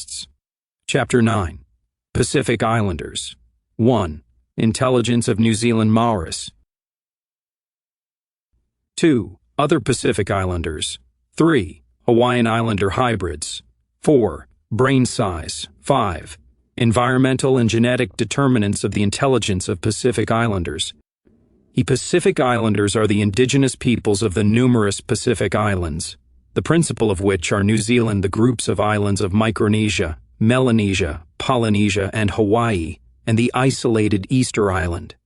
tests. Chapter 9. Pacific Islanders. 1. Intelligence of New Zealand Maoris. 2. Other Pacific Islanders. 3. Hawaiian Islander hybrids. 4. Brain size. 5. Environmental and genetic determinants of the intelligence of Pacific Islanders. The Pacific Islanders are the indigenous peoples of the numerous Pacific Islands, the principal of which are New Zealand, the groups of islands of Micronesia, Melanesia, Polynesia, and Hawaii, and the isolated Easter Island.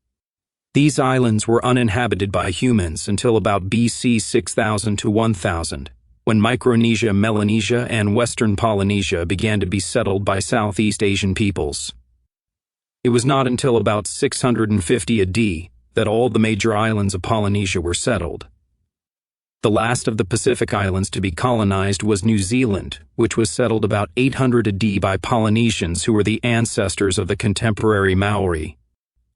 These islands were uninhabited by humans until about BC 6000 to 1000, when Micronesia, Melanesia, and Western Polynesia began to be settled by Southeast Asian peoples. It was not until about 650 AD that all the major islands of Polynesia were settled. The last of the Pacific Islands to be colonized was New Zealand, which was settled about 800 AD by Polynesians who were the ancestors of the contemporary Maori.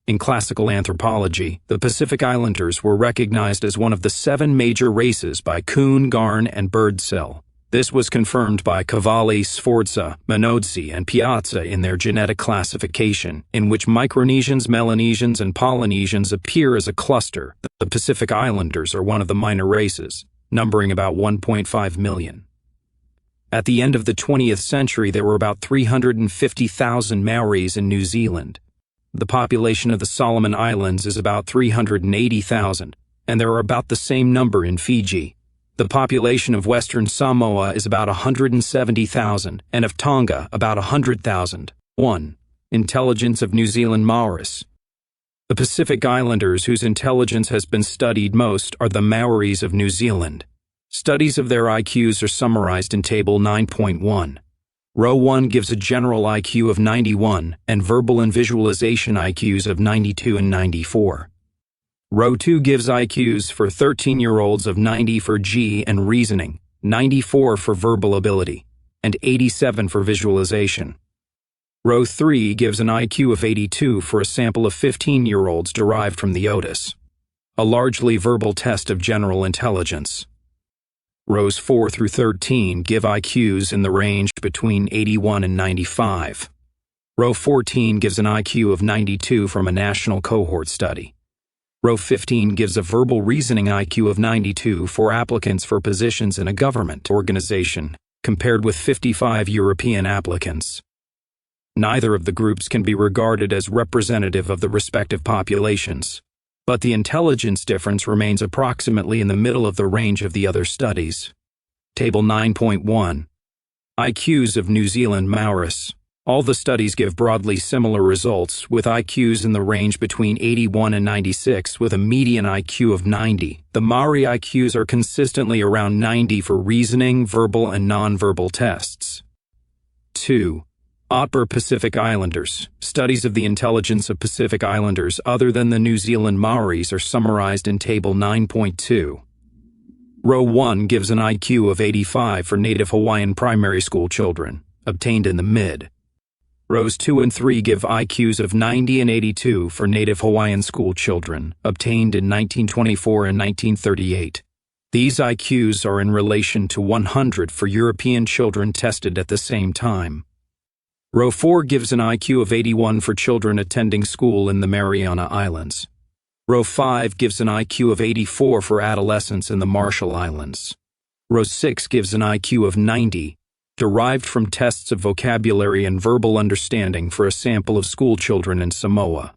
In classical anthropology, the Pacific Islanders were recognized as one of the 7 major races by Kuhn, Garn, and Birdsell. This was confirmed by Cavalli, Sforza, Minozzi, and Piazza in their genetic classification, in which Micronesians, Melanesians, and Polynesians appear as a cluster. The Pacific Islanders are one of the minor races, numbering about 1.5 million. At the end of the 20th century, there were about 350,000 Maoris in New Zealand. The population of the Solomon Islands is about 380,000, and there are about the same number in Fiji. The population of Western Samoa is about 170,000, and of Tonga about 100,000. 1. Intelligence of New Zealand Maoris. The Pacific Islanders whose intelligence has been studied most are the Maoris of New Zealand. Studies of their IQs are summarized in Table 9.1. Row 1 gives a general IQ of 91 and verbal and visualization IQs of 92 and 94. Row 2 gives IQs for 13-year-olds of 90 for G and reasoning, 94 for verbal ability, and 87 for visualization. Row 3 gives an IQ of 82 for a sample of 15-year-olds derived from the Otis, a largely verbal test of general intelligence. Rows 4 through 13 give IQs in the range between 81 and 95. Row 14 gives an IQ of 92 from a national cohort study. Row 15 gives a verbal reasoning IQ of 92 for applicants for positions in a government organization, compared with 55 European applicants. Neither of the groups can be regarded as representative of the respective populations, but the intelligence difference remains approximately in the middle of the range of the other studies. Table 9.1. IQs of New Zealand Maoris. All the studies give broadly similar results, with IQs in the range between 81 and 96 with a median IQ of 90. The Maori IQs are consistently around 90 for reasoning, verbal, and nonverbal tests. 2. Upper Pacific Islanders. Studies of the intelligence of Pacific Islanders other than the New Zealand Maoris are summarized in Table 9.2. Row 1 gives an IQ of 85 for native Hawaiian primary school children, obtained in the mid. Rows 2 and 3 give IQs of 90 and 82 for native Hawaiian school children, obtained in 1924 and 1938. These IQs are in relation to 100 for European children tested at the same time. Row 4 gives an IQ of 81 for children attending school in the Mariana Islands. Row 5 gives an IQ of 84 for adolescents in the Marshall Islands. Row 6 gives an IQ of 90, derived from tests of vocabulary and verbal understanding for a sample of school children in Samoa.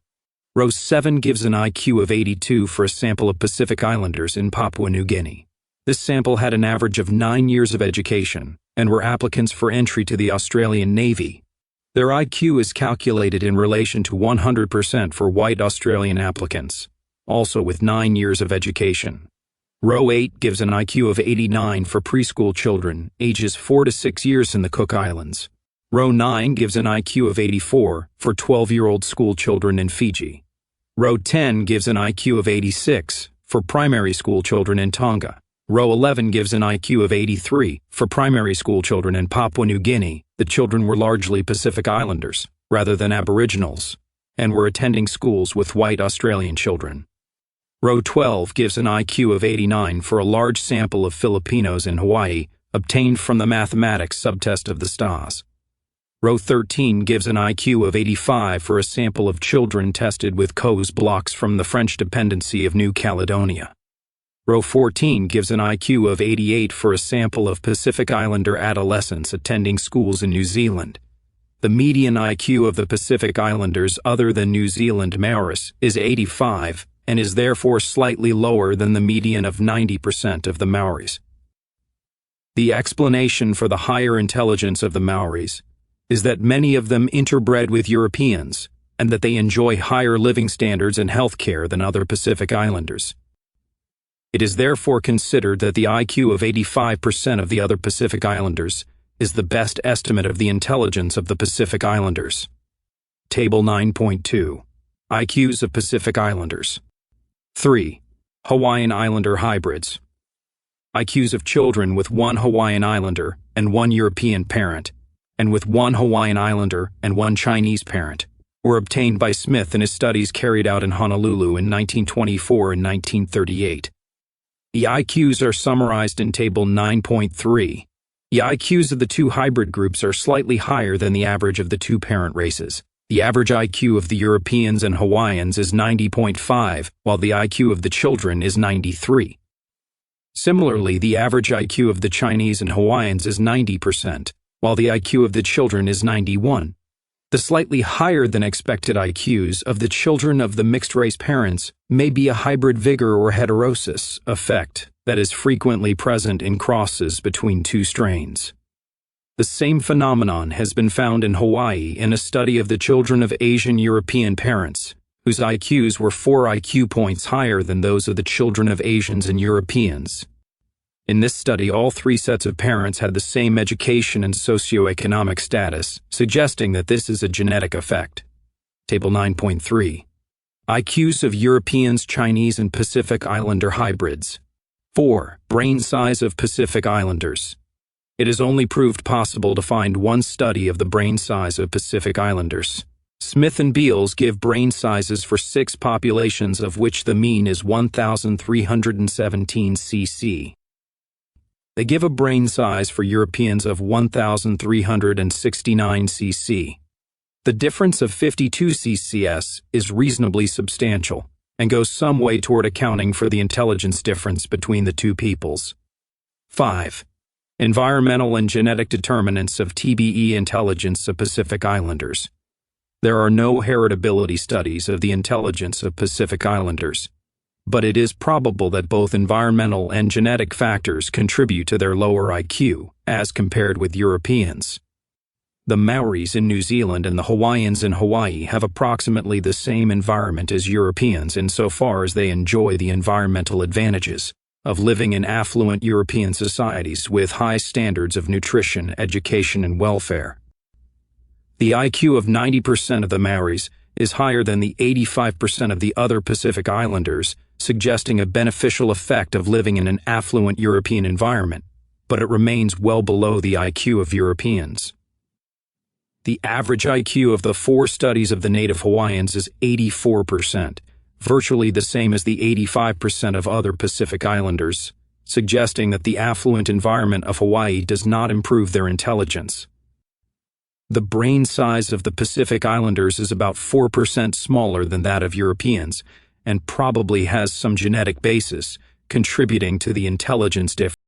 Row 7 gives an IQ of 82 for a sample of Pacific Islanders in Papua New Guinea. This sample had an average of 9 years of education and were applicants for entry to the Australian Navy. Their IQ is calculated in relation to 100% for white Australian applicants, also with 9 years of education. Row 8 gives an IQ of 89 for preschool children, ages 4 to 6 years in the Cook Islands. Row 9 gives an IQ of 84 for 12-year-old school children in Fiji. Row 10 gives an IQ of 86 for primary school children in Tonga. Row 11 gives an IQ of 83 for primary school children in Papua New Guinea. The children were largely Pacific Islanders, rather than Aboriginals, and were attending schools with white Australian children. Row 12 gives an IQ of 89 for a large sample of Filipinos in Hawaii, obtained from the mathematics subtest of the STAS. Row 13 gives an IQ of 85 for a sample of children tested with COS blocks from the French dependency of New Caledonia. Row 14 gives an IQ of 88 for a sample of Pacific Islander adolescents attending schools in New Zealand. The median IQ of the Pacific Islanders other than New Zealand Maoris is 85 and is therefore slightly lower than the median of 90% of the Maoris. The explanation for the higher intelligence of the Maoris is that many of them interbred with Europeans and that they enjoy higher living standards and health care than other Pacific Islanders. It is therefore considered that the IQ of 85% of the other Pacific Islanders is the best estimate of the intelligence of the Pacific Islanders. Table 9.2. IQs of Pacific Islanders. 3. Hawaiian Islander hybrids. IQs of children with one Hawaiian Islander and one European parent, and with one Hawaiian Islander and one Chinese parent, were obtained by Smith in his studies carried out in Honolulu in 1924 and 1938. The IQs are summarized in Table 9.3. The IQs of the two hybrid groups are slightly higher than the average of the two parent races. The average IQ of the Europeans and Hawaiians is 90.5, while the IQ of the children is 93. Similarly, the average IQ of the Chinese and Hawaiians is 90%, while the IQ of the children is 91. The slightly higher than expected IQs of the children of the mixed-race parents may be a hybrid vigor or heterosis effect that is frequently present in crosses between two strains. The same phenomenon has been found in Hawaii in a study of the children of Asian European parents, whose IQs were 4 IQ points higher than those of the children of Asians and Europeans. In this study, all 3 sets of parents had the same education and socioeconomic status, suggesting that this is a genetic effect. Table 9.3. IQs of Europeans, Chinese, and Pacific Islander hybrids. 4. Brain size of Pacific Islanders. It is only proved possible to find one study of the brain size of Pacific Islanders. Smith and Beals give brain sizes for 6 populations of which the mean is 1,317 cc. They give a brain size for Europeans of 1,369 cc. The difference of 52 ccs is reasonably substantial and goes some way toward accounting for the intelligence difference between the two peoples. 5. Environmental and genetic determinants of TBE intelligence of Pacific Islanders. There are no heritability studies of the intelligence of Pacific Islanders, but it is probable that both environmental and genetic factors contribute to their lower IQ as compared with Europeans. The Maoris in New Zealand and the Hawaiians in Hawaii have approximately the same environment as Europeans insofar as they enjoy the environmental advantages of living in affluent European societies with high standards of nutrition, education, and welfare. The IQ of 90% of the Maoris is higher than the 85% of the other Pacific Islanders, suggesting a beneficial effect of living in an affluent European environment, but it remains well below the IQ of Europeans. The average IQ of the 4 studies of the native Hawaiians is 84%, virtually the same as the 85% of other Pacific Islanders, suggesting that the affluent environment of Hawaii does not improve their intelligence. The brain size of the Pacific Islanders is about 4% smaller than that of Europeans, and probably has some genetic basis, contributing to the intelligence difference.